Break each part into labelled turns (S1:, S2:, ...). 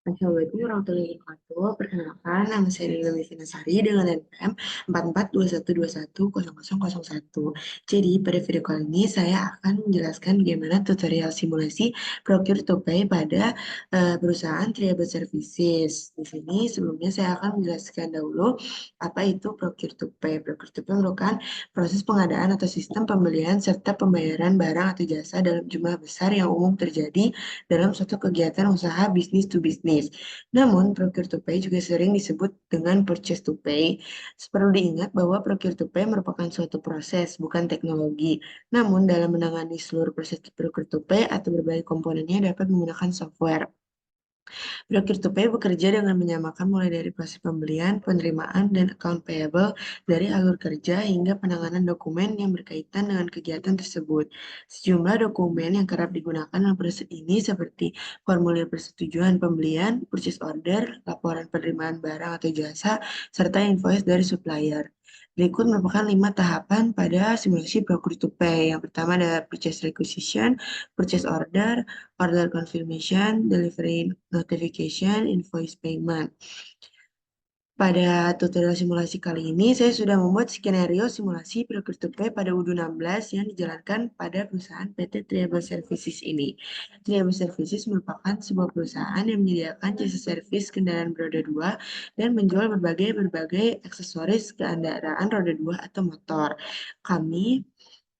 S1: Assalamualaikum warahmatullahi wabarakatuh. Perkenalkan, nama saya Lili Vinasari dengan NPM 4421210001. Jadi, pada video kali ini saya akan menjelaskan bagaimana tutorial simulasi Procure to Pay pada perusahaan Triable Services. Di sini sebelumnya saya akan menjelaskan dahulu apa itu Procure to Pay. Procure to Pay merupakan proses pengadaan atau sistem pembelian serta pembayaran barang atau jasa dalam jumlah besar yang umum terjadi dalam suatu kegiatan usaha bisnis to bisnis. Namun, procure to pay juga sering disebut dengan purchase to pay. Perlu diingat bahwa procure to pay merupakan suatu proses, bukan teknologi. Namun, dalam menangani seluruh proses procure to pay atau berbagai komponennya dapat menggunakan software. Procure to Pay bekerja dengan menyamakan mulai dari proses pembelian, penerimaan, dan account payable dari alur kerja hingga penanganan dokumen yang berkaitan dengan kegiatan tersebut. Sejumlah dokumen yang kerap digunakan dalam proses ini seperti formulir persetujuan pembelian, purchase order, laporan penerimaan barang atau jasa, serta invoice dari supplier. Berikut merupakan 5 tahapan pada simulasi Procure to Pay. Yang pertama adalah purchase requisition, purchase order, order confirmation, delivery notification, invoice payment. Pada tutorial simulasi kali ini, saya sudah membuat skenario simulasi Procure to Pay pada UDU 16 yang dijalankan pada perusahaan PT Triable Services ini. Triable Services merupakan sebuah perusahaan yang menyediakan jasa servis kendaraan beroda 2 dan menjual berbagai aksesoris kendaraan roda 2 atau motor. Kami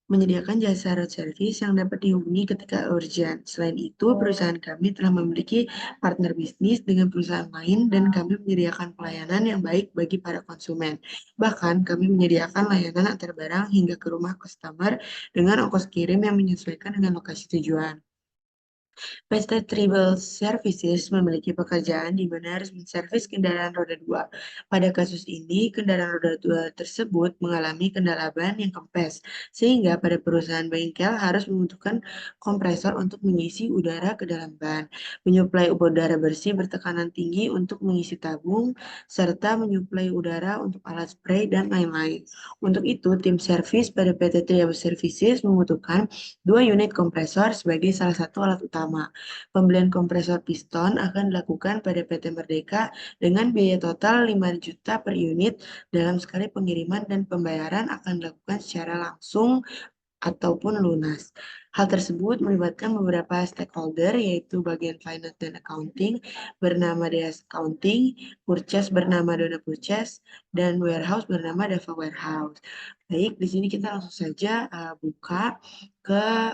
S1: menyediakan jasa road service yang dapat dihubungi ketika urgent. Selain itu, perusahaan kami telah memiliki partner bisnis dengan perusahaan lain dan kami menyediakan pelayanan yang baik bagi para konsumen. Bahkan, kami menyediakan layanan antar barang hingga ke rumah customer dengan ongkos kirim yang menyesuaikan dengan lokasi tujuan. PT Tribal Services memiliki pekerjaan di mana harus menservis kendaraan roda 2. Pada kasus ini, kendaraan roda 2 tersebut mengalami kendala ban yang kempes, sehingga pada perusahaan bengkel harus membutuhkan kompresor untuk mengisi udara ke dalam ban, menyuplai udara bersih bertekanan tinggi untuk mengisi tabung, serta menyuplai udara untuk alat spray, dan lain-lain. Untuk itu, tim servis pada PT Tribal Services membutuhkan 2 unit kompresor sebagai salah satu alat utama. Pembelian kompresor piston akan dilakukan pada PT Merdeka dengan biaya total 5 juta per unit dalam sekali pengiriman dan pembayaran akan dilakukan secara langsung ataupun lunas. Hal tersebut melibatkan beberapa stakeholder yaitu bagian finance dan accounting bernama DS Accounting, purchase bernama Dona Purchase, dan warehouse bernama Dava Warehouse. Baik, di sini kita langsung saja buka ke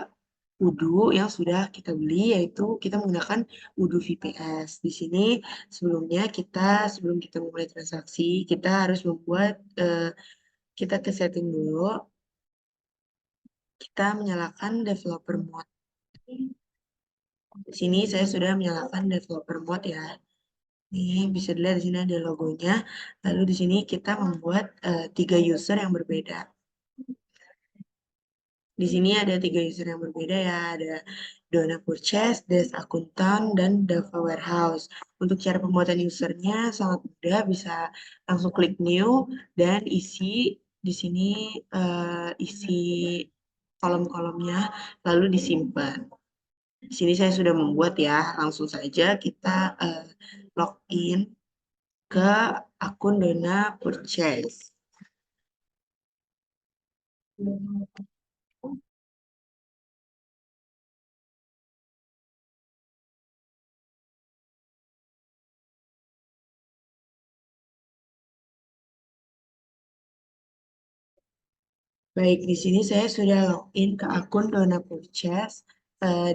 S1: Udu yang sudah kita beli, yaitu kita menggunakan Udu VPS. Di sini sebelum kita memulai transaksi, kita harus membuat kita ke setting dulu. Kita menyalakan developer mode. Di sini saya sudah menyalakan developer mode ya. Ini bisa dilihat di sini ada logonya. Lalu di sini kita membuat 3 user yang berbeda. Di sini ada 3 user yang berbeda ya, ada Dona Purchase, Des Akuntan, dan Dava Warehouse. Untuk cara pembuatan usernya sangat mudah, bisa langsung klik new dan isi di sini isi kolom-kolomnya lalu disimpan. Di sini saya sudah membuat ya, langsung saja kita login ke akun Dona Purchase. Baik, di sini saya sudah login ke akun Dona Purchase.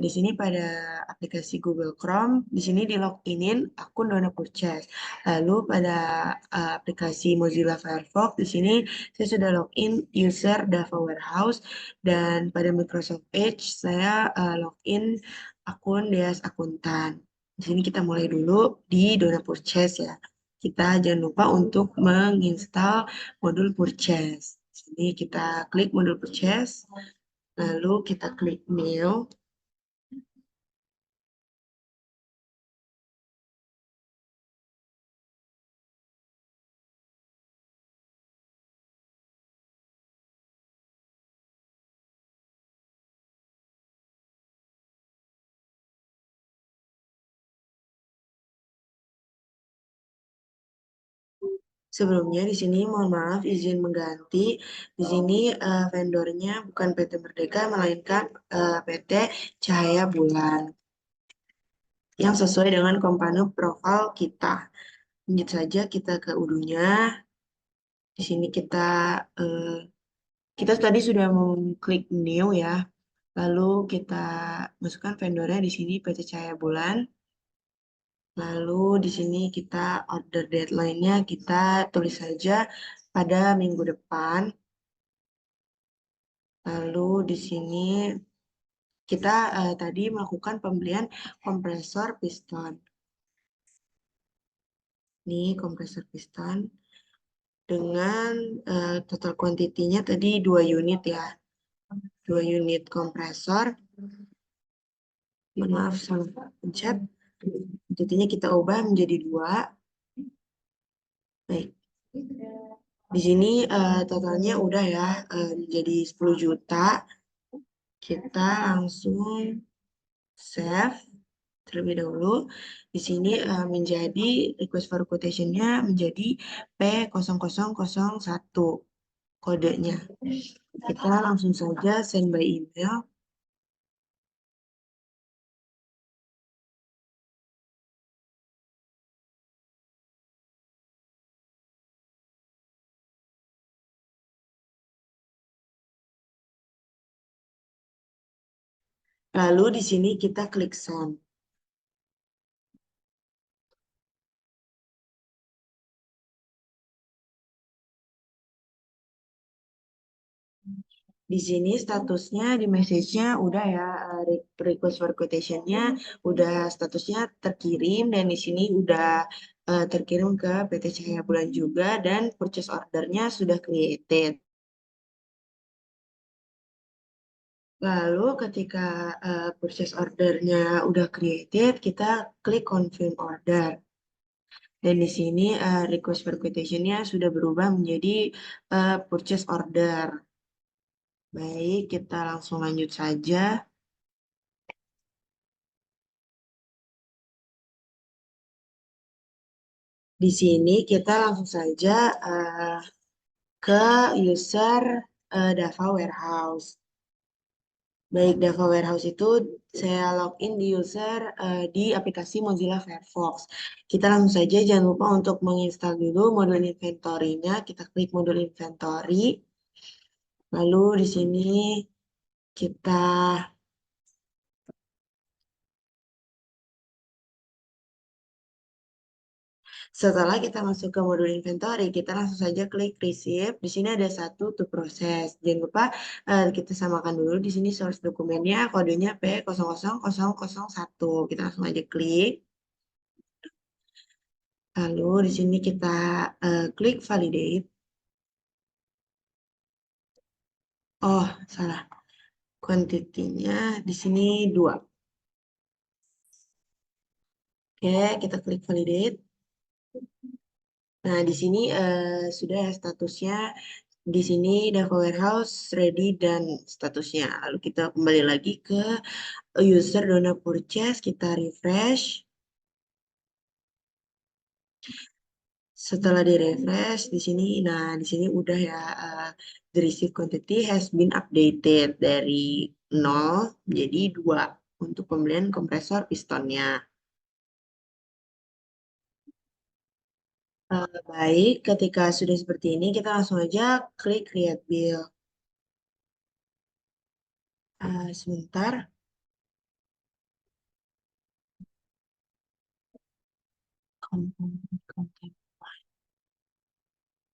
S1: Di sini pada aplikasi Google Chrome, di sini di loginin akun Dona Purchase. Lalu pada aplikasi Mozilla Firefox, di sini saya sudah login user Dava Warehouse dan pada Microsoft Edge saya login akun Deas Akuntan. Di sini kita mulai dulu di Dona Purchase ya. Kita jangan lupa untuk menginstal modul Purchase. Sini kita klik modul purchase, lalu kita klik new. Sebelumnya di sini mohon maaf izin mengganti. Di sini vendornya bukan PT Merdeka melainkan PT Cahaya Bulan yang sesuai dengan company profile kita. Lanjut saja kita ke udunya. Di sini eh, kita tadi sudah mengklik new ya. Lalu kita masukkan vendornya di sini PT Cahaya Bulan. Lalu di sini kita order deadline-nya kita tulis saja pada minggu depan. Lalu di sini kita tadi melakukan pembelian kompresor piston. Ini kompresor piston dengan total kuantitinya tadi 2 unit ya. 2 unit kompresor. Maaf, salah pencet. Kuantitinya kita ubah menjadi 2. Baik. Di sini totalnya udah ya menjadi 10 juta. Kita langsung save terlebih dahulu. Di sini menjadi request for quotation-nya menjadi P0001 kodenya. Kita langsung saja send by email. Lalu di sini kita klik send. Di sini statusnya di message-nya udah ya request for quotation-nya udah statusnya terkirim dan di sini udah terkirim ke PT Cahaya Bulan juga dan purchase order-nya sudah created. Lalu ketika purchase order-nya udah created, kita klik confirm order. Dan di sini request for quotation-nya sudah berubah menjadi purchase order. Baik, kita langsung lanjut saja. Di sini kita langsung saja ke user Dava Warehouse. Baik, Dava Warehouse itu saya login di user di aplikasi Mozilla Firefox. Kita langsung saja jangan lupa untuk menginstal dulu modul inventory-nya. Kita klik modul inventory. Lalu di sini kita setelah kita masuk ke modul inventory, kita langsung saja klik receive. Di sini ada satu to proses. Jangan lupa kita samakan dulu di sini source dokumennya, kodenya P0001. Kita langsung aja klik. Lalu di sini kita klik validate. Oh, salah. Kuantitinya di sini 2. Oke, kita klik validate. Nah, di sini sudah statusnya. Di sini Dava Warehouse ready dan statusnya. Lalu kita kembali lagi ke user dona purchase, kita refresh. Setelah di refresh di sini, nah di sini udah ya the receive quantity has been updated dari 0 menjadi 2 untuk pembelian kompresor pistonnya. Baik, ketika sudah seperti ini kita langsung aja klik create bill. Sebentar.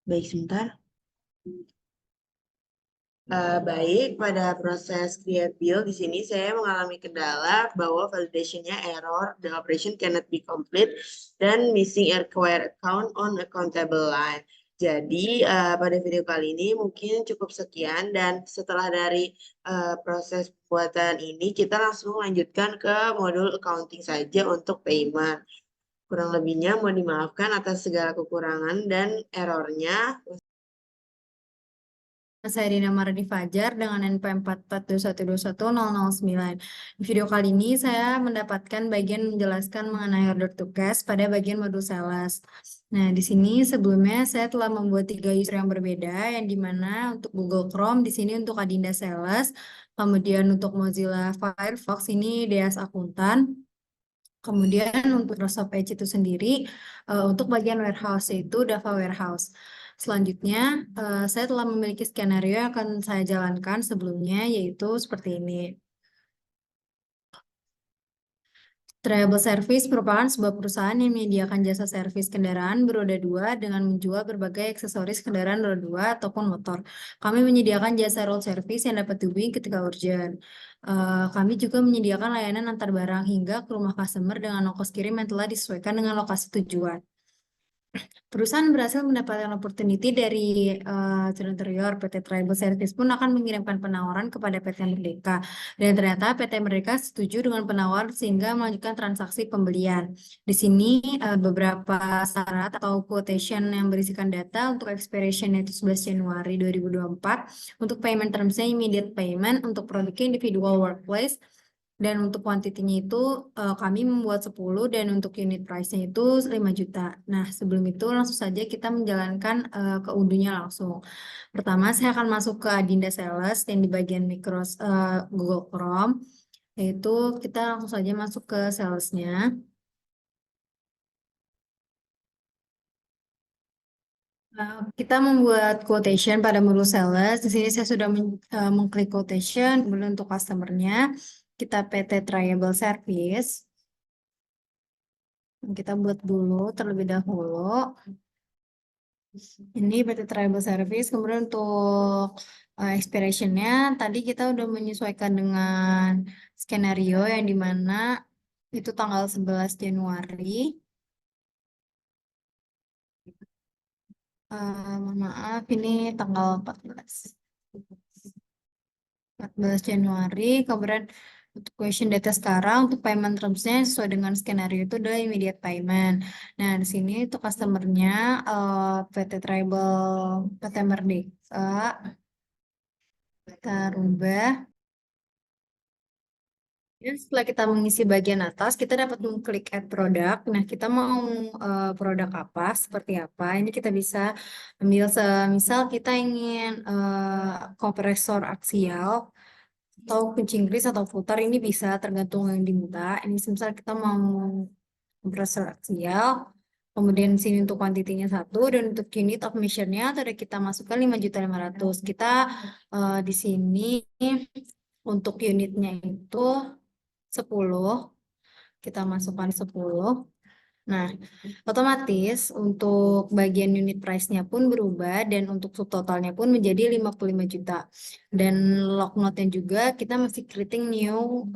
S1: Baik, sebentar. Baik, pada proses create build di sini saya mengalami kendala bahwa validation-nya error, the operation cannot be complete, dan missing a required account on accountable line. Jadi, pada video kali ini mungkin cukup sekian, dan setelah dari proses pembuatan ini, kita langsung lanjutkan ke modul accounting saja untuk payment. Kurang lebihnya mohon dimaafkan atas segala kekurangan dan errornya.
S2: Saya Dina Mardi Fajar dengan NP 442121009. Di video kali ini saya mendapatkan bagian menjelaskan mengenai order to cash pada bagian modul sales. Nah, di sini sebelumnya saya telah membuat 3 user yang berbeda, yang dimana untuk Google Chrome di sini untuk Adinda Sales, kemudian untuk Mozilla Firefox ini Deas Akuntan, kemudian untuk Microsoft Edge itu sendiri untuk bagian warehouse yaitu Dava Warehouse. Selanjutnya, saya telah memiliki skenario yang akan saya jalankan sebelumnya, yaitu seperti ini. Triable Service merupakan sebuah perusahaan yang menyediakan jasa servis kendaraan beroda dua dengan menjual berbagai aksesoris kendaraan roda dua ataupun motor. Kami menyediakan jasa road service yang dapat dihubungi ketika urgent. Kami juga menyediakan layanan antar barang hingga ke rumah customer dengan ongkos kirim yang telah disesuaikan dengan lokasi tujuan. Perusahaan berhasil mendapatkan opportunity dari Channel Interior. PT Tribal Service pun akan mengirimkan penawaran kepada PT Merdeka. Dan ternyata PT Merdeka setuju dengan penawar sehingga melanjutkan transaksi pembelian. Di sini beberapa syarat atau quotation yang berisikan data untuk expiration yaitu 11 Januari 2024. Untuk payment termsnya immediate payment, untuk produknya individual workplace, dan untuk kuantitinya itu kami membuat 10 dan untuk unit price-nya itu 5 juta. Nah, sebelum itu langsung saja kita menjalankan ke unduhnya langsung. Pertama, saya akan masuk ke Adinda Sales yang di bagian Google Chrome. Yaitu kita langsung saja masuk ke salesnya. Kita membuat quotation pada menu sales. Di sini saya sudah mengklik quotation. Kemudian untuk customer-nya, kita PT Triable Service. Kita buat dulu terlebih dahulu. Ini PT Tribal Service. Kemudian untuk expiration-nya, tadi kita udah menyesuaikan dengan skenario yang dimana itu tanggal 11 Januari. Mohon maaf, ini tanggal 14 Januari. Kemudian untuk question data sekarang, untuk payment terms-nya sesuai dengan skenario itu adalah immediate payment. Nah, di sini untuk customer-nya PT Tribal, PT Merdeka, kita rubah. Dan setelah kita mengisi bagian atas, kita dapat mengklik add product. Nah, kita mau produk apa, seperti apa. Ini kita bisa ambil misal kita ingin kompresor aksial atau kunci Inggris atau footer, ini bisa tergantung yang diminta. Ini misal kita mau kompresor aksial, kemudian sini untuk kuantitinya 1 dan untuk unit of measure-nya tadi kita masukkan 5.500.000. Kita di sini untuk unitnya itu 10, kita masukkan 10. Nah, otomatis untuk bagian unit price-nya pun berubah dan untuk subtotalnya pun menjadi 55 juta. Dan log note-nya juga kita masih creating new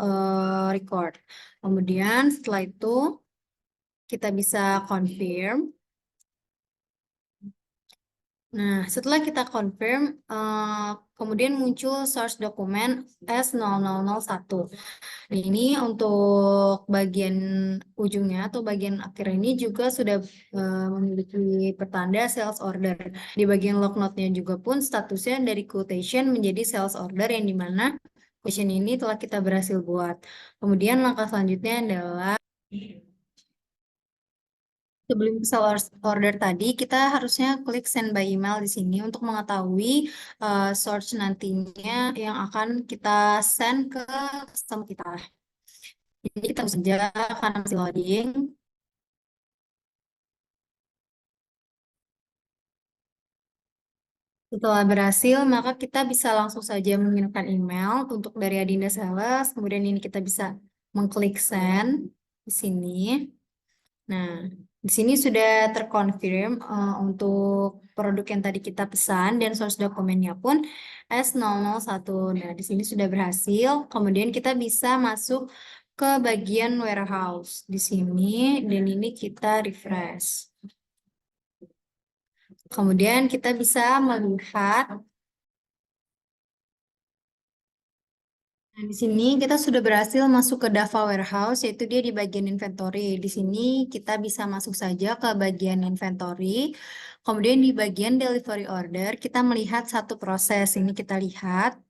S2: record. Kemudian setelah itu kita bisa confirm. Nah, setelah kita confirm, kemudian muncul source dokumen S0001. Nah, ini untuk bagian ujungnya atau bagian akhir ini juga sudah memiliki pertanda sales order. Di bagian log note-nya juga pun statusnya dari quotation menjadi sales order yang dimana quotation ini telah kita berhasil buat. Kemudian langkah selanjutnya adalah sebelum sales order tadi, kita harusnya klik send by email di sini untuk mengetahui source nantinya yang akan kita send ke customer kita. Jadi kita saja akan masih loading. Setelah berhasil, maka kita bisa langsung saja mengirimkan email untuk dari Adinda Sales. Kemudian ini kita bisa mengklik send di sini. Nah, di sini sudah terkonfirm untuk produk yang tadi kita pesan dan source dokumennya pun S001. Nah, di sini sudah berhasil. Kemudian kita bisa masuk ke bagian warehouse di sini dan ini kita refresh. Kemudian kita bisa melihat. Nah, di sini kita sudah berhasil masuk ke Dava Warehouse, yaitu dia di bagian inventory. Di sini kita bisa masuk saja ke bagian inventory. Kemudian di bagian delivery order, kita melihat satu proses. Ini kita lihat.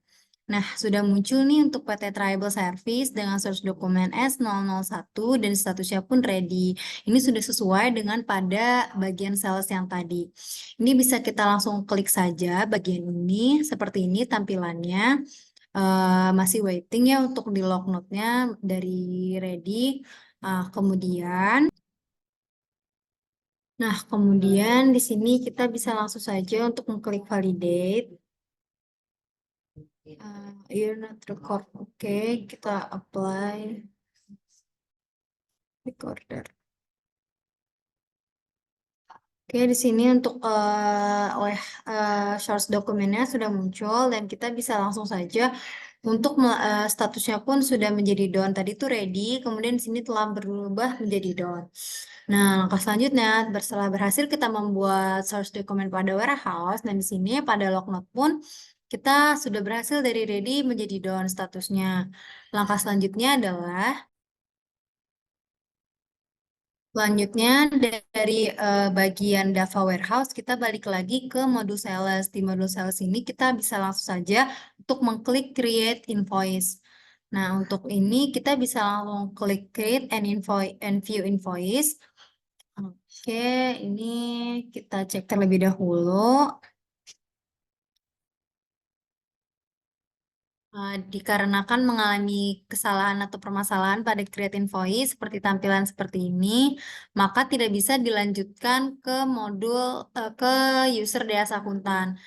S2: Nah, sudah muncul nih untuk PT Tribal Service dengan source dokumen S001 dan statusnya pun ready. Ini sudah sesuai dengan pada bagian sales yang tadi. Ini bisa kita langsung klik saja bagian ini, seperti ini tampilannya. Masih waiting ya untuk di log note-nya dari ready. Kemudian di sini kita bisa langsung saja untuk mengklik validate. You're not record. Oke, kita apply recorder. Oke, di sini untuk source dokumennya sudah muncul dan kita bisa langsung saja untuk statusnya pun sudah menjadi done. Tadi itu ready, kemudian di sini telah berubah menjadi done. Nah, langkah selanjutnya, setelah berhasil kita membuat source dokumen pada warehouse, dan di sini pada lognote pun kita sudah berhasil dari ready menjadi done statusnya. Langkah selanjutnya adalah selanjutnya dari bagian Dava Warehouse kita balik lagi ke modul sales. Di modul sales ini kita bisa langsung saja untuk mengklik Create Invoice. Nah, untuk ini kita bisa langsung klik Create and View Invoice. Oke, ini kita cek terlebih dahulu. Dikarenakan mengalami kesalahan atau permasalahan pada Create Invoice seperti tampilan seperti ini, maka tidak bisa dilanjutkan ke modul ke user DS akuntan.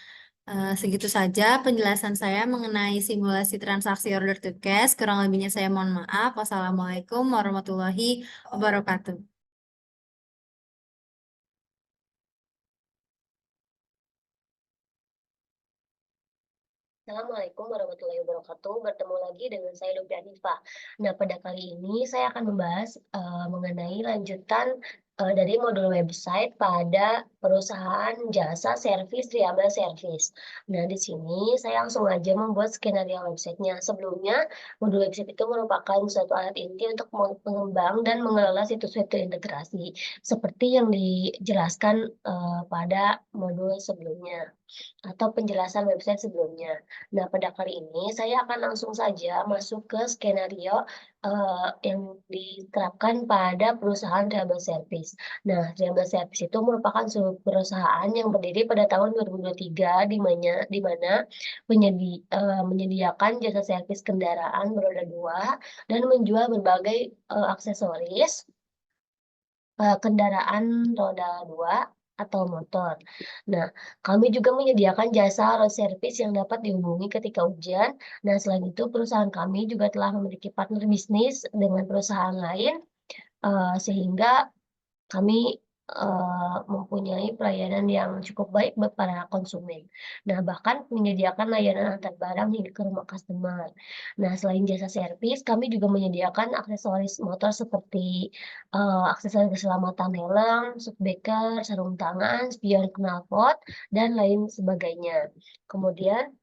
S2: Segitu saja penjelasan saya mengenai simulasi transaksi order to cash. Kurang lebihnya saya mohon maaf. Wassalamualaikum warahmatullahi wabarakatuh.
S3: Assalamualaikum warahmatullahi wabarakatuh. Bertemu lagi dengan saya Lutfi Hanifah. Nah, pada kali ini saya akan membahas mengenai lanjutan dari modul website pada perusahaan jasa servis Triabel Service. Nah, di sini saya langsung aja membuat skenario websitenya. Sebelumnya, modul website itu merupakan suatu alat inti untuk mengembang dan mengelola situs web terintegrasi, seperti yang dijelaskan pada modul sebelumnya atau penjelasan website sebelumnya. Nah, pada kali ini saya akan langsung saja masuk ke skenario yang diterapkan pada perusahaan Triabel Service. Nah, Triabel Service itu merupakan sebuah perusahaan yang berdiri pada tahun 2023 di mana menyediakan jasa servis kendaraan beroda 2 dan menjual berbagai aksesoris kendaraan roda 2 atau motor. Nah, kami juga menyediakan jasa road service yang dapat dihubungi ketika hujan. Nah, selain itu perusahaan kami juga telah memiliki partner bisnis dengan perusahaan lain, sehingga kami mempunyai pelayanan yang cukup baik buat para konsumen. Nah, bahkan menyediakan layanan antar barang hingga ke rumah customer. Nah, selain jasa servis, kami juga menyediakan aksesoris motor seperti aksesoris keselamatan helm, shockbreaker, sarung tangan, spion knalpot, dan lain sebagainya. Kemudian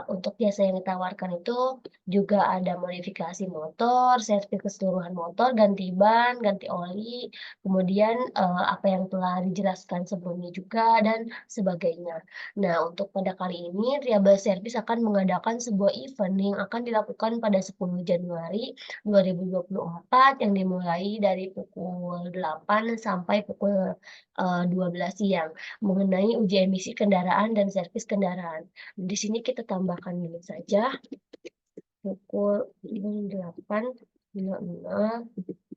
S3: untuk jasa yang ditawarkan itu juga ada modifikasi motor, servis keseluruhan motor, ganti ban, ganti oli, kemudian apa yang telah dijelaskan sebelumnya juga dan sebagainya. Nah, untuk pada kali ini Triabel Service akan mengadakan sebuah event yang akan dilakukan pada 10 Januari 2024 yang dimulai dari pukul 8 sampai pukul 12 siang mengenai uji emisi kendaraan dan servis kendaraan. Di sini kita tambahkan dulu saja pukul 8.00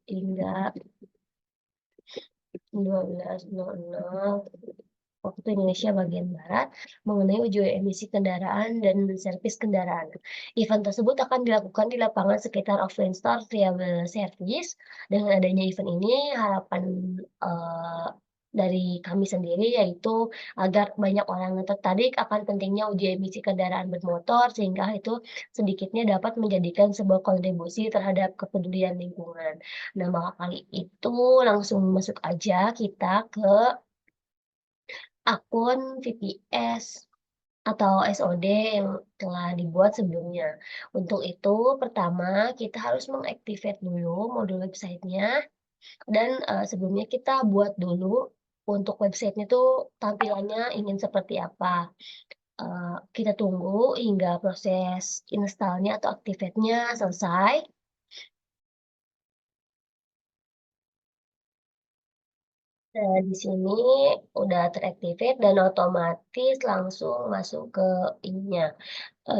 S3: hingga 12.00 waktu Indonesia bagian Barat mengenai uji emisi kendaraan dan servis kendaraan. Event tersebut akan dilakukan di lapangan sekitar offline store Triabel Service. Dengan adanya event ini, harapan dari kami sendiri yaitu agar banyak orang yang tertarik akan pentingnya uji emisi kendaraan bermotor, sehingga itu sedikitnya dapat menjadikan sebuah kontribusi terhadap kepedulian lingkungan. Nah, maka kali itu langsung masuk aja kita ke akun VPS atau SOD yang telah dibuat sebelumnya. Untuk itu, pertama kita harus mengaktifkan dulu modul websitenya dan sebelumnya kita buat dulu untuk websitenya tuh tampilannya ingin seperti apa. kita tunggu hingga proses installnya atau activate-nya selesai. Nah, di sini udah teractivate dan otomatis langsung masuk ke ininya.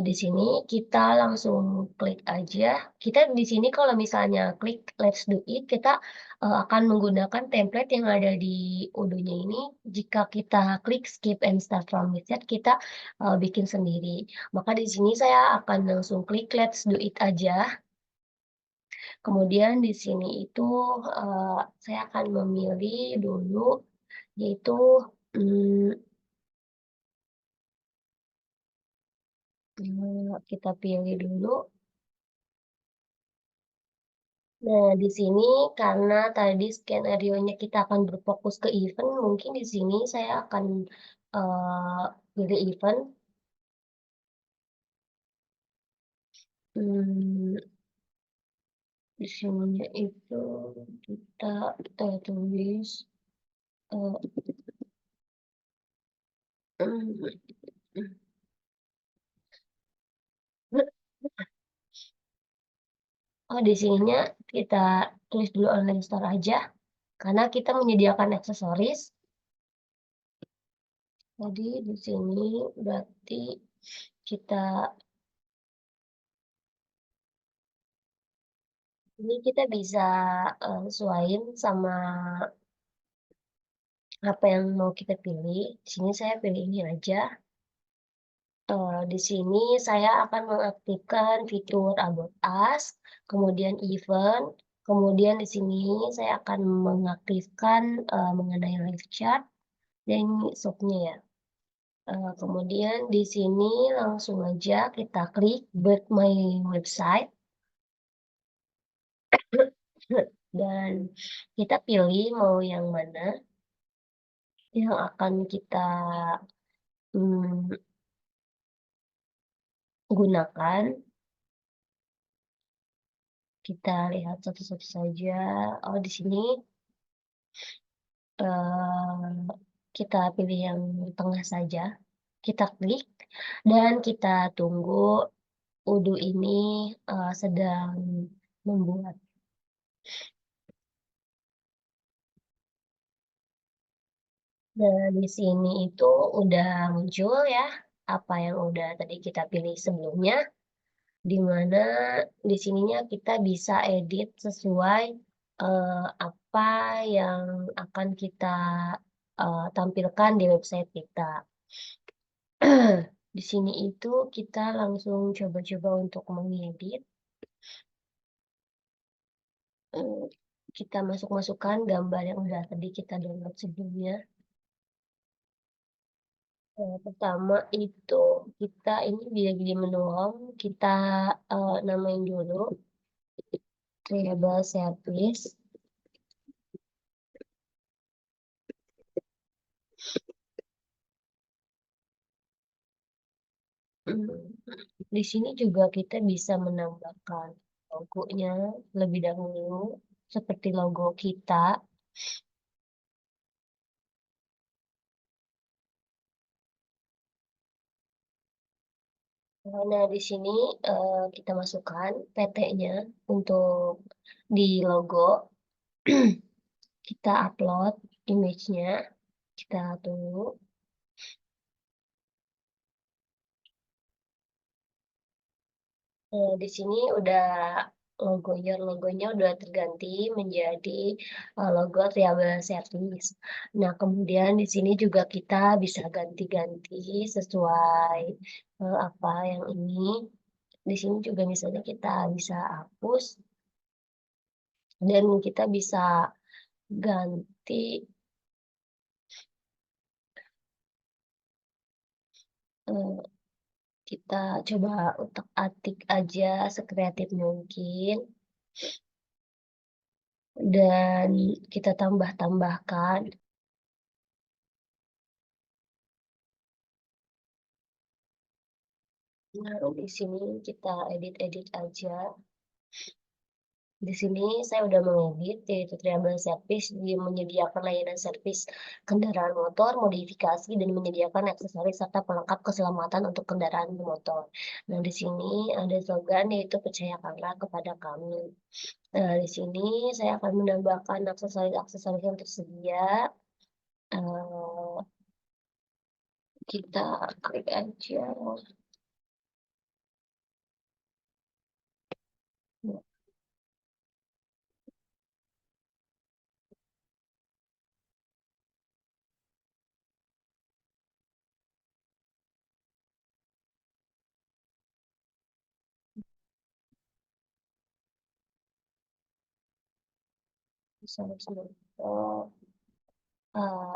S3: Di sini kita langsung klik aja. Kita di sini kalau misalnya klik Let's Do It, kita, akan menggunakan template yang ada di Odoo-nya ini. Jika kita klik Skip and Start from Reset, kita, bikin sendiri. Maka di sini saya akan langsung klik Let's Do It aja. Kemudian di sini itu, saya akan memilih dulu, yaitu, mmm, kita pilih dulu. Nah, di sini karena tadi skenarionya kita akan berfokus ke event, mungkin di sini saya akan, pilih event. Mmm, di sininya itu kita tulis, eee, oh, di sininya kita tulis dulu online store aja, karena kita menyediakan aksesoris. Jadi di sini berarti kita ini kita bisa, sesuaiin sama apa yang mau kita pilih. Di sini saya pilih ini aja. Di sini saya akan mengaktifkan fitur About Us, kemudian event, kemudian di sini saya akan mengaktifkan, mengenai live chat dan shop-nya ya. Kemudian di sini langsung aja kita klik Build My Website. Dan kita pilih mau yang mana yang akan kita, mmm, gunakan. Kita lihat satu-satu saja. Oh, di sini, kita pilih yang tengah saja. Kita klik dan kita tunggu Odoo ini, sedang membuat. Dan di sini itu udah muncul ya, apa yang udah tadi kita pilih sebelumnya, di mana di sininya kita bisa edit sesuai, apa yang akan kita, tampilkan di website kita. Di sini itu kita langsung coba-coba untuk mengedit, kita masukkan gambar yang udah tadi kita download sebelumnya. Pertama itu kita ini di menu home, kita, namain dulu Triable Service. Di sini juga kita bisa menambahkan logonya lebih dahulu, seperti logo kita. Nah, di sini, kita masukkan PT-nya untuk di logo. Kita upload image-nya, kita tunggu. Di sini udah logonya udah terganti menjadi, logo Triable Service. Nah, kemudian di sini juga kita bisa ganti-ganti sesuai, apa yang ini. Di sini juga misalnya kita bisa hapus dan kita bisa ganti, eee, kita coba utak-atik aja sekreatif mungkin. Dan kita tambah-tambahkan. Nah, di sini kita edit-edit aja. Di sini saya udah mengedit, yaitu Triangle Service dia menyediakan layanan servis kendaraan motor, modifikasi, dan menyediakan aksesoris serta pelengkap keselamatan untuk kendaraan bermotor. Nah, di sini ada slogan yaitu percayakanlah kepada kami. Di sini saya akan menambahkan aksesoris-aksesoris yang tersedia. Eh, kita klik aja. Aksesoris motor,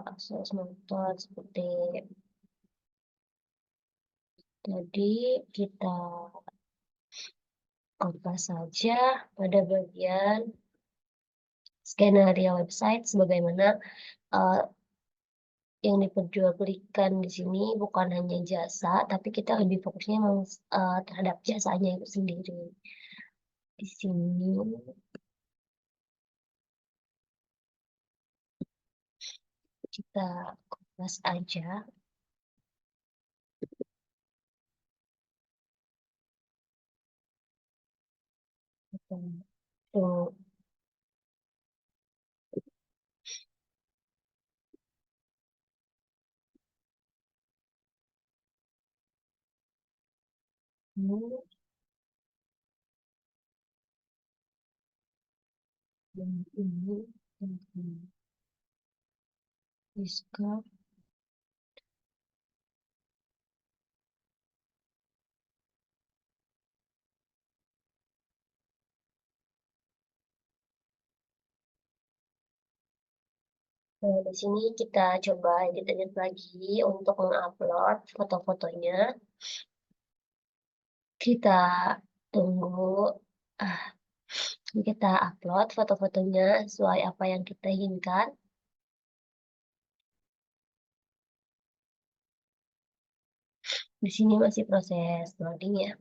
S3: aksesoris motor seperti tadi kita kopas saja pada bagian skenario website sebagaimana yang diperjualbelikan di sini bukan hanya jasa, tapi kita lebih fokusnya memang terhadap jasanya itu sendiri. Di sini kita kopas aja. Tuh. Ini dan ini dan ini. Discord. Nah, di sini kita coba edit-edit lagi untuk mengupload foto-fotonya. Kita tunggu, kita upload foto-fotonya sesuai apa yang kita inginkan. Di sini masih proses loading ya.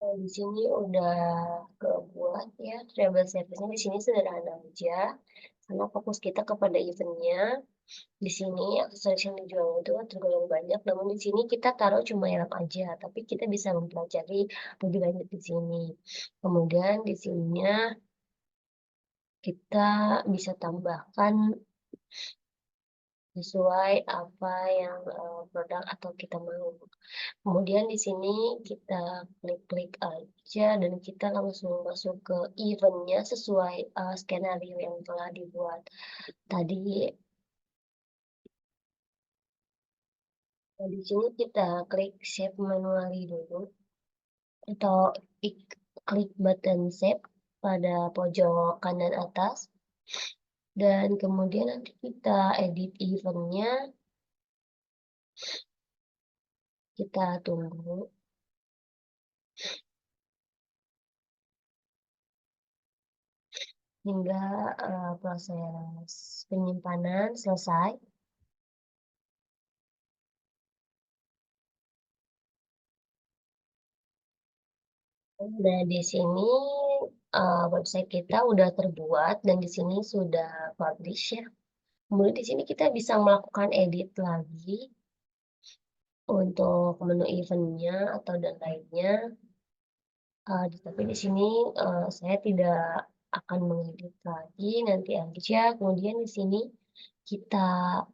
S3: Nah, di sini udah kebuat ya, travel service-nya di sini sederhana aja, karena fokus kita kepada eventnya. Di sini aksesoris yang dijual itu tergolong banyak, namun di sini kita taruh cuma helm aja, tapi kita bisa mempelajari lebih lanjut di sini. Kemudian di sininya kita bisa tambahkan sesuai apa yang produk atau kita mau. Kemudian di sini kita klik-klik aja dan kita langsung masuk ke eventnya sesuai skenario yang telah dibuat tadi. Nah, di sini kita klik save manually dulu atau klik button save pada pojok kanan atas dan kemudian nanti kita edit eventnya, kita tunggu hingga proses penyimpanan selesai. Nah, di sini website kita udah terbuat dan di sini sudah publish ya. Kemudian di sini kita bisa melakukan edit lagi untuk menu eventnya atau dan lainnya. Tapi di sini saya tidak akan mengedit lagi, nanti aja. Kemudian di sini kita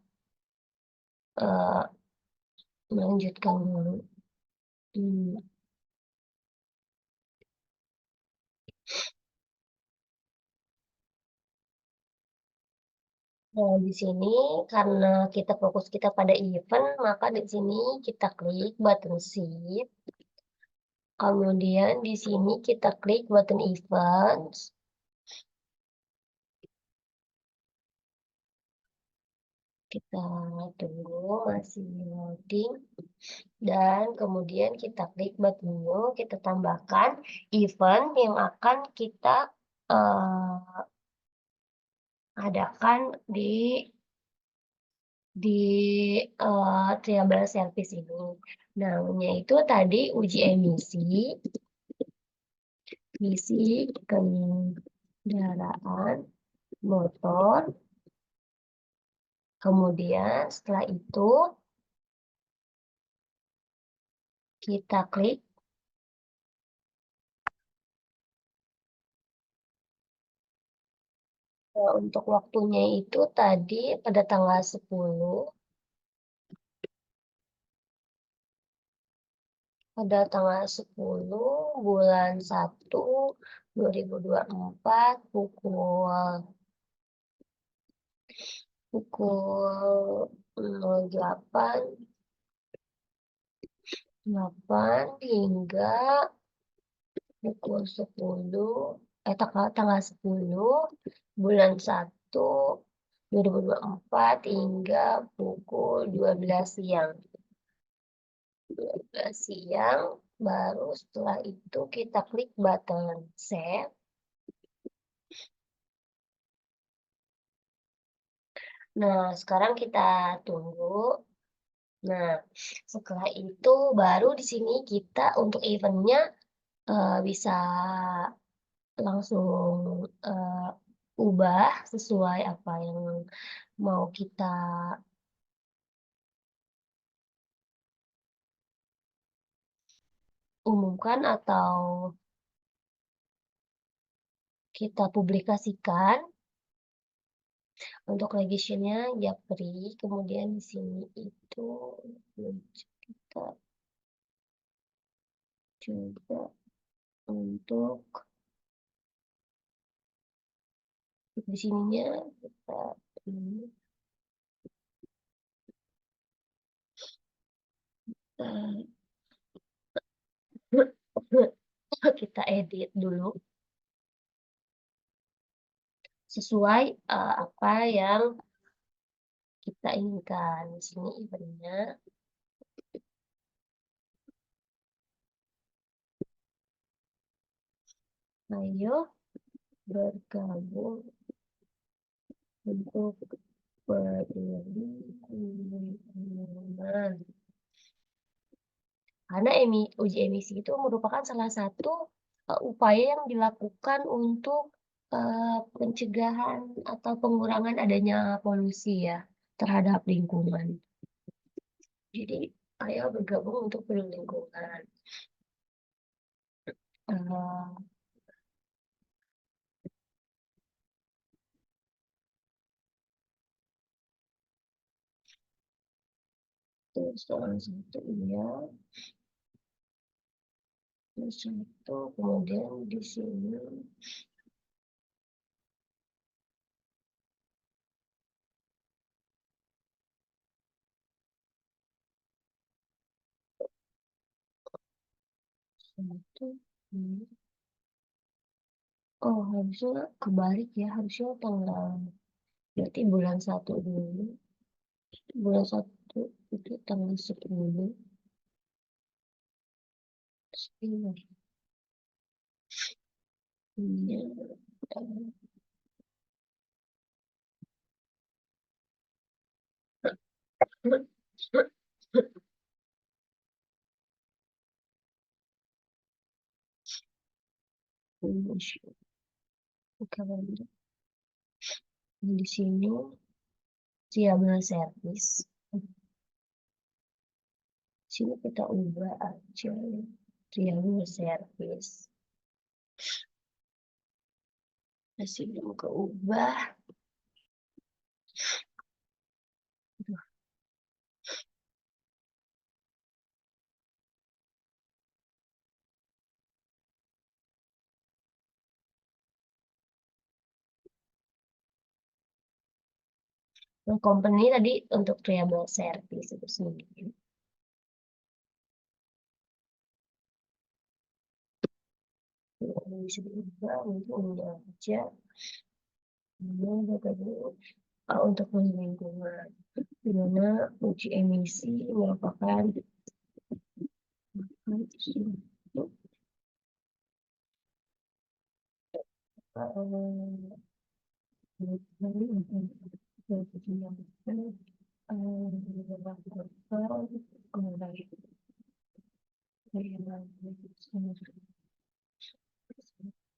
S3: melanjutkan dulu. Nah, di sini karena kita fokus kita pada event, maka di sini kita klik button shift. Kemudian di sini kita klik button events. Kita tunggu masih loading. Dan kemudian kita klik button new, kita tambahkan event yang akan kita adakan di triangle service ini. Namanya itu tadi uji emisi. Misi kendaraan motor. Kemudian setelah itu kita klik. Nah, untuk waktunya itu tadi pada tanggal 10. Pada tanggal 10 bulan 1 2024 pukul 08 hingga pukul 10 tanggal 10 bulan 1 2024 hingga pukul 12 siang. 12 siang, baru setelah itu kita klik button save. Nah, sekarang kita tunggu. Nah, setelah itu baru di sini kita untuk eventnya bisa langsung ubah sesuai apa yang mau kita umumkan atau kita publikasikan. Untuk legationnya Japri, kemudian di sini itu kita coba untuk di sininya kita ini kita edit dulu sesuai apa yang kita inginkan. Di sini eventnya. Ayo bergabung untuk perlindungan. Karena uji emisi itu merupakan salah satu upaya yang dilakukan untuk pencegahan atau pengurangan adanya polusi ya terhadap lingkungan. Jadi, ayo bergabung untuk lingkungan. Terus soal satu ya. Terus satu kemudian di sini satu ini. Oh, harusnya kebalik ya, harusnya tanggal berarti bulan 1 dulu. Bulan 1 itu tanggal 10. Ini di sini triable service. Sini kita ubah aja triable service. Masih belum keubah. Nah, company tadi untuk triable service itu sendiri. Bisa diubah untuk aja. Untuk lingkungan, di mana uji emisi merupakan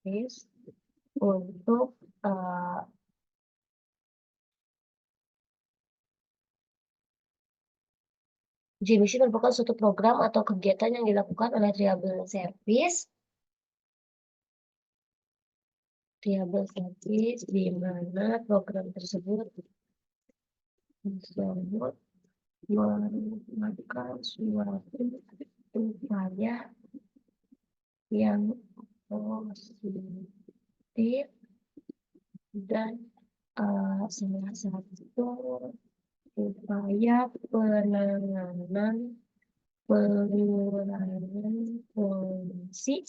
S3: service untuk uji emisi merupakan suatu program atau kegiatan yang dilakukan oleh Reliable Service di mana program tersebut disebut merupakan suatu upaya yang positif dan salah satu upaya penanganan pengurangan polusi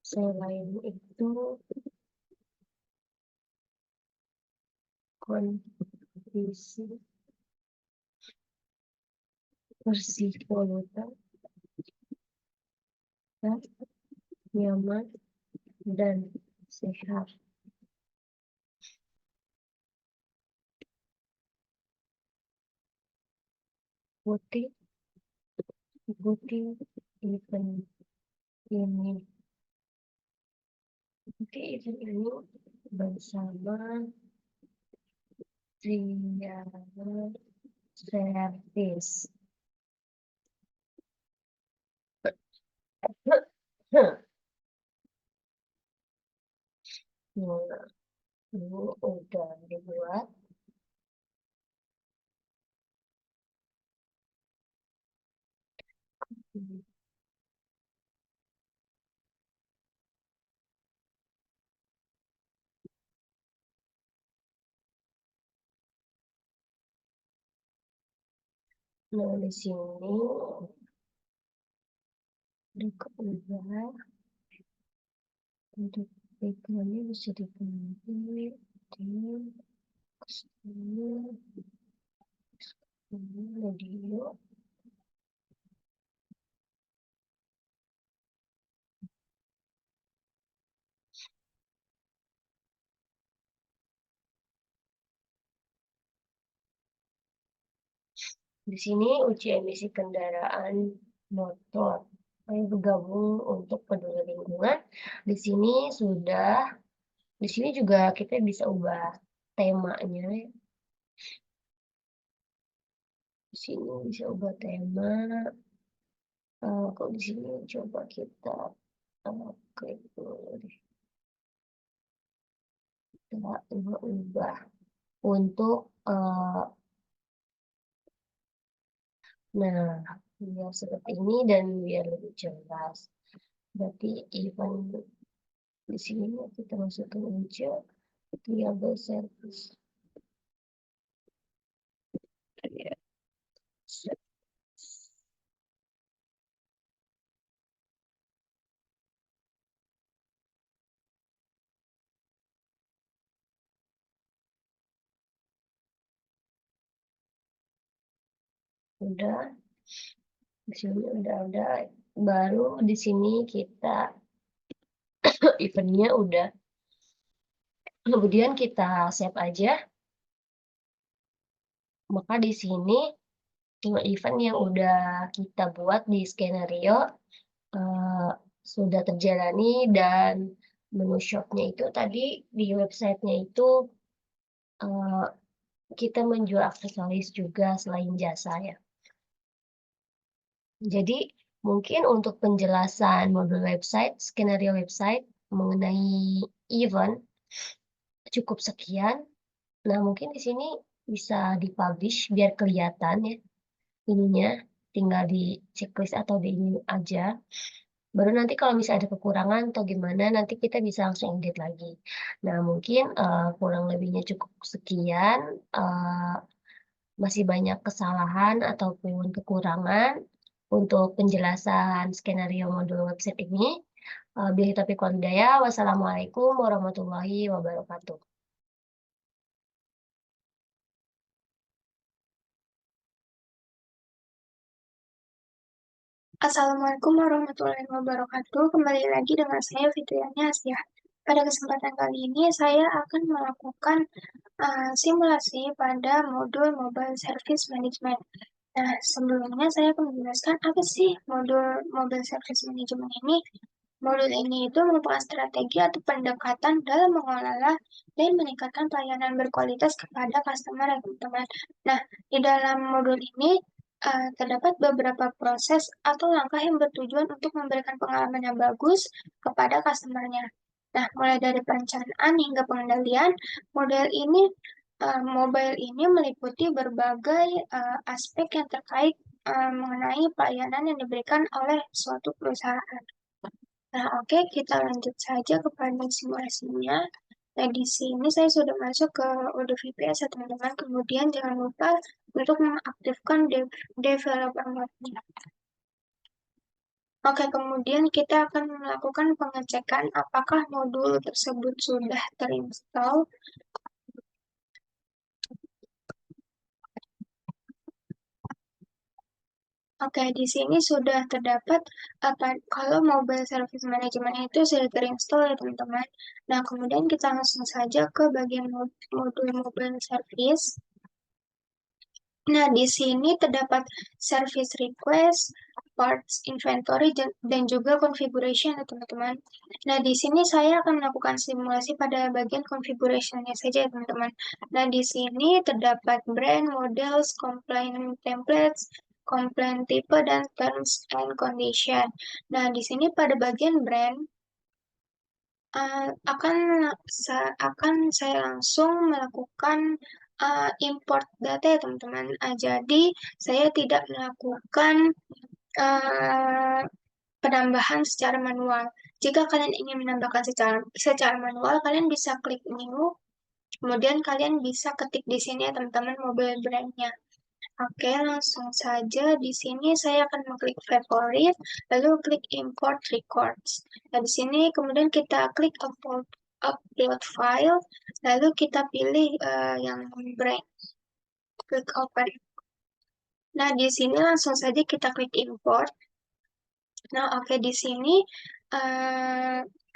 S3: selain itu kondisi bersih polutan nyaman dan sehat. Ikuti event ini. Ikuti event ini bersama Reliable Service. Nah, ini udah dibuat. Nah, di sini udah untuk iklannya bisa diganti di kesini radio. Di sini uji emisi kendaraan motor. Ayo bergabung untuk peduli lingkungan. Di sini juga kita bisa ubah temanya. Di sini bisa ubah tema. Kok di sini coba kita klik dulu deh. Kita ubah untuk nah, biar seperti ini dan biar lebih jelas. Berarti event di sini kita masukkan aja Reliable Service. Udah, di sini udah ada. Baru di sini kita eventnya udah. Kemudian kita save aja. Maka di sini event yang udah kita buat di skenario sudah terjalani dan menu shopnya itu tadi di websitenya itu kita menjual aksesoris juga selain jasa ya. Jadi mungkin untuk penjelasan modul website, skenario website mengenai event cukup sekian. Nah, mungkin di sini bisa dipublish biar kelihatan ya ininya, tinggal di checklist atau di ini aja. Baru nanti kalau misalnya ada kekurangan atau gimana, nanti kita bisa langsung edit lagi. Nah, mungkin kurang lebihnya cukup sekian. Masih banyak kesalahan ataupun kekurangan untuk penjelasan skenario modul website ini. Billahi taufiq wal hidayah. Wassalamualaikum warahmatullahi wabarakatuh.
S4: Assalamualaikum warahmatullahi wabarakatuh. Kembali lagi dengan saya Fitriani Asyah. Pada kesempatan kali ini saya akan melakukan simulasi pada modul Mobile Service Management. Nah, sebelumnya saya akan menjelaskan apa sih modul Mobile Service Management ini. Modul ini itu merupakan strategi atau pendekatan dalam mengelola dan meningkatkan pelayanan berkualitas kepada customer ya teman-teman. Nah, di dalam modul ini terdapat beberapa proses atau langkah yang bertujuan untuk memberikan pengalaman yang bagus kepada customernya. Nah, mulai dari perencanaan hingga pengendalian, model ini mobile ini meliputi berbagai aspek yang terkait mengenai pelayanan yang diberikan oleh suatu perusahaan. Nah, oke, kita lanjut saja kepada simulasinya. Nah, di sini saya sudah masuk ke UDVPS ya teman-teman. Kemudian jangan lupa untuk mengaktifkan developer mode-nya. Oke, kemudian kita akan melakukan pengecekan apakah modul tersebut sudah terinstall. Oke, di sini sudah terdapat kalau Mobile Service Management itu sudah terinstall ya teman-teman. Nah, kemudian kita langsung saja ke bagian modul Mobile Service. Nah, di sini terdapat service request, parts inventory, dan juga configuration ya teman-teman. Nah, di sini saya akan melakukan simulasi pada bagian configuration-nya saja ya teman-teman. Nah, di sini terdapat brand, models, complaint templates, complaint type, dan terms and condition. Nah, di sini pada bagian brand, akan saya langsung melakukan import data ya teman-teman. Jadi saya tidak melakukan penambahan secara manual. Jika kalian ingin menambahkan secara manual, kalian bisa klik new, kemudian kalian bisa ketik di sini ya teman-teman mobile brandnya. Oke, langsung saja di sini saya akan mengklik favorite, lalu klik import records. Nah, di sini kemudian kita klik upload file, lalu kita pilih yang brand, klik open. Nah, di sini langsung saja kita klik import. Nah, oke, di sini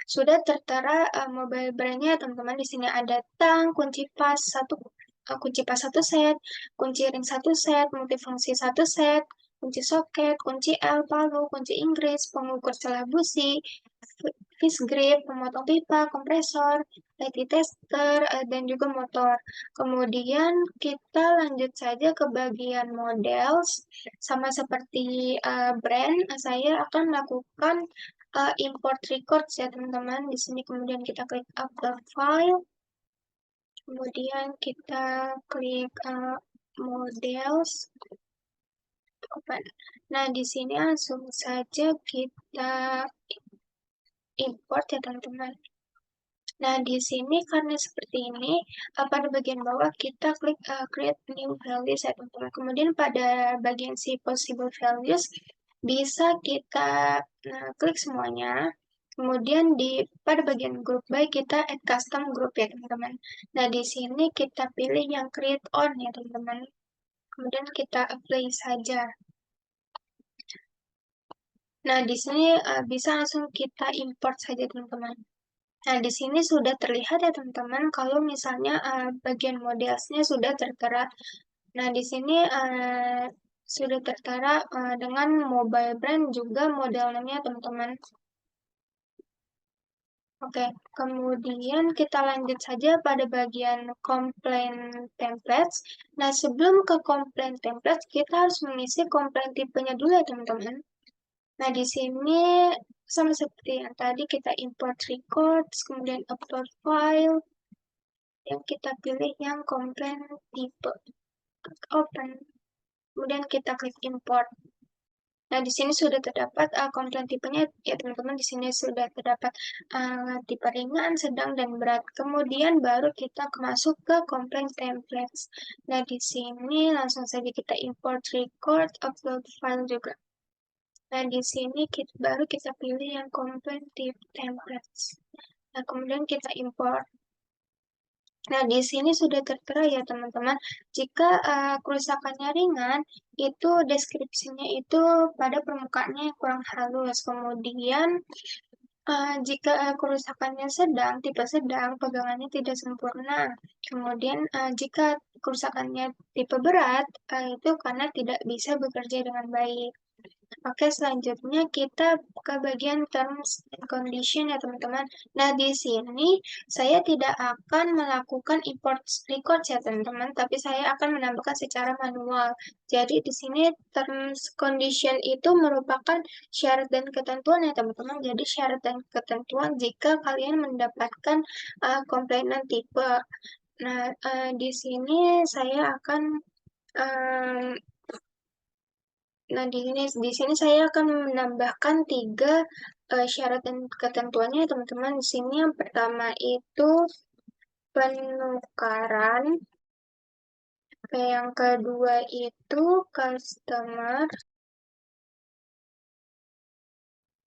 S4: sudah tertera mobile brandnya, teman-teman. Di sini ada tang, kunci pas satu set, kunci ring satu set, multifungsi satu set, kunci soket, kunci L, palu, kunci Inggris, pengukur celah busi, fish grip, pemotong pipa, kompresor, LED tester, dan juga motor. Kemudian kita lanjut saja ke bagian models. Sama seperti brand, saya akan melakukan import records ya teman-teman. Di sini kemudian kita klik upload file. Kemudian kita klik models. Open. Nah, di sini langsung saja kita import ya teman-teman. Nah, di sini karena seperti ini, pada bagian bawah kita klik create new values ya teman-teman. Kemudian pada bagian si possible values, bisa kita klik semuanya. Kemudian pada bagian group by kita add custom group ya teman-teman. Nah, di sini kita pilih yang create on ya teman-teman. Kemudian kita apply saja. Nah, di sini bisa langsung kita import saja teman-teman. Nah, di sini sudah terlihat ya teman-teman kalau misalnya bagian modelsnya sudah tertera. Nah, di sini sudah tertera dengan mobile brand juga model namanya teman-teman. Oke, kemudian kita lanjut saja pada bagian complaint templates. Nah, sebelum ke complaint templates, kita harus mengisi complaint tipenya dulu ya teman-teman. Nah, di sini sama seperti yang tadi kita import records, kemudian upload file, yang kita pilih yang complaint tipe. Klik open. Kemudian kita klik import. Nah, di sini sudah terdapat komplain tipenya ya teman-teman. Di sini sudah terdapat tipe ringan, sedang, dan berat. Kemudian baru kita masuk ke komplain templates. Nah, di sini langsung saja kita import record, upload file juga. Nah, di sini baru kita pilih yang complain type templates. Nah, kemudian kita import. Nah, di sini sudah tertera ya teman-teman, jika kerusakannya ringan, itu deskripsinya itu pada permukaannya yang kurang halus. Kemudian Jika kerusakannya sedang, tipe sedang, pegangannya tidak sempurna. Kemudian jika kerusakannya tipe berat, itu karena tidak bisa bekerja dengan baik. Oke, selanjutnya kita ke bagian terms and condition ya teman-teman. Nah, di sini saya tidak akan melakukan import records ya teman-teman, tapi saya akan menambahkan secara manual. Jadi di sini terms condition itu merupakan syarat dan ketentuan ya teman-teman. Jadi syarat dan ketentuan jika kalian mendapatkan komplainan tipe. Nah, di sini saya akan Nah, di sini saya akan menambahkan 3 syarat dan ketentuannya, teman-teman. Di sini yang pertama itu penukaran, yang kedua itu customer,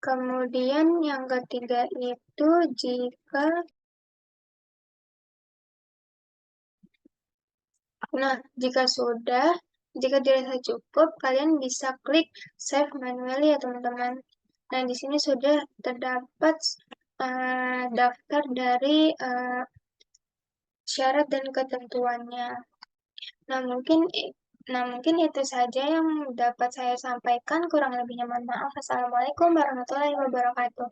S4: kemudian yang ketiga itu jika Nah, jika dirasa cukup, kalian bisa klik Save Manually ya teman-teman. Nah, di sini sudah terdapat daftar dari syarat dan ketentuannya. Nah, mungkin itu saja yang dapat saya sampaikan. Kurang lebihnya mohon maaf. Assalamualaikum warahmatullahi wabarakatuh.